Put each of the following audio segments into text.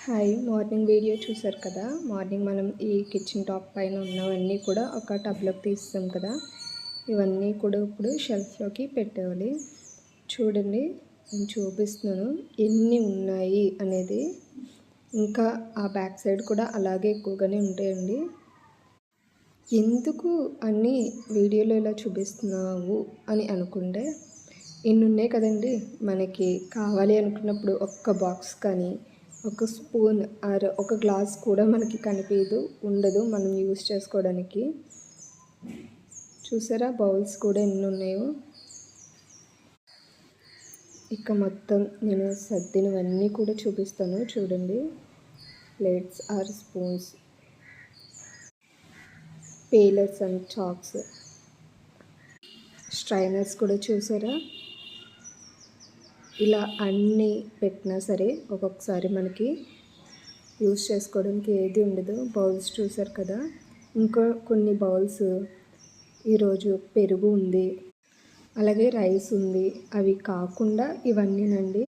Hi, morning video చూసారు కదా. Morning మనం ఈ కిచెన్ టాప్ పైన ఉన్నవన్నీ కూడా ఒక టబ్లోకి తీస్తాం కదా. ఇవన్నీ కూడా ఇప్పుడు షెల్ఫ్లోకి పెట్టేవాలి. చూడండి, నేను చూపిస్తున్నాను ఎన్ని ఉన్నాయి అనేది. ఇంకా ఆ బ్యాక్ సైడ్ కూడా అలాగే ఎక్కువగానే ఉంటాయండి. ఎందుకు అన్నీ వీడియోలో ఇలా చూపిస్తున్నావు అని అనుకుంటే, ఇన్ని ఉన్నాయి కదండి. మనకి కావాలి అనుకున్నప్పుడు ఒక్క బాక్స్ కానీ, ఒక స్పూన్ ఆర్ ఒక గ్లాస్ కూడా మనకి కనిపించదు, ఉండదు మనం యూస్ చేసుకోవడానికి. చూసారా బౌల్స్ కూడా ఎన్ని ఉన్నాయో. ఇక మొత్తం నేను సర్దినవన్నీ కూడా చూపిస్తాను చూడండి. Plates or spoons, peelers and chalks, strainers కూడా చూసారా. ఇలా అన్నీ పెట్టినా సరే ఒక్కొక్కసారి మనకి యూస్ చేసుకోవడానికి ఏది ఉండదు. బౌల్స్ చూసారు కదా. ఇంకా కొన్ని బౌల్స్ ఈరోజు పెరుగు ఉంది, అలాగే రైస్ ఉంది. అవి కాకుండా ఇవన్నీనండి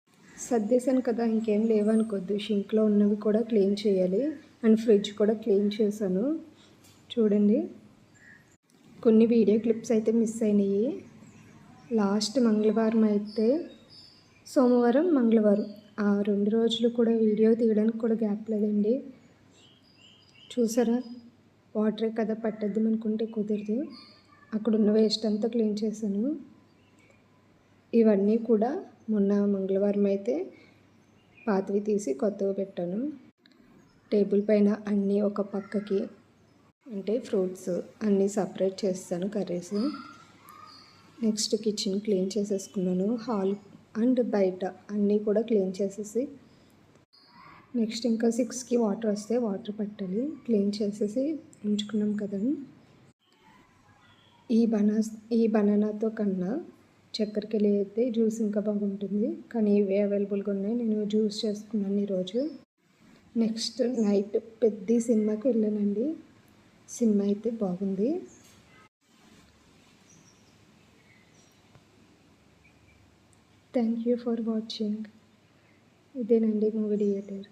సర్దేశాను కదా, ఇంకేం లేవనుకోద్దు. షింక్లో ఉన్నవి కూడా క్లీన్ చేయాలి అండ్ ఫ్రిడ్జ్ కూడా క్లీన్ చేశాను. చూడండి, కొన్ని వీడియో క్లిప్స్ అయితే మిస్ అయినాయి. లాస్ట్ మంగళవారం అయితే సోమవారం, మంగళవారం ఆ 2 రోజులు కూడా వీడియో తీయడానికి కూడా గ్యాప్ లేదండి. చూసారా, వాటరే కదా పట్టద్దాం అనుకుంటే కుదరదు. అక్కడున్న వేస్ట్ అంతా క్లీన్ చేశాను. ఇవన్నీ కూడా మొన్న మంగళవారం అయితే పాతవి తీసి కొత్తవి పెట్టాను. టేబుల్ పైన అన్నీ ఒక పక్కకి, అంటే ఫ్రూట్స్ అన్నీ సపరేట్ చేస్తాను, కర్రీస్. నెక్స్ట్ కిచెన్ క్లీన్ చేసేసుకున్నాను. హాల్ అండ్ బయట అన్నీ కూడా క్లీన్ చేసేసి, నెక్స్ట్ ఇంకా 6కి వాటర్ వస్తే వాటర్ పట్టాలి. క్లీన్ చేసేసి ఉంచుకున్నాం కదా. ఈ బనానాతో కన్నా చక్కెరకెళ్ళి అయితే జ్యూస్ ఇంకా బాగుంటుంది, కానీ ఇవే అవైలబుల్గా ఉన్నాయి. నేను జ్యూస్ చేసుకున్నాను ఈరోజు. నెక్స్ట్ నైట్ పెద్ద సినిమాకి వెళ్ళానండి. సినిమా అయితే బాగుంది. Thank you for watching. ఇదేనండి మూవీ థియేటర్.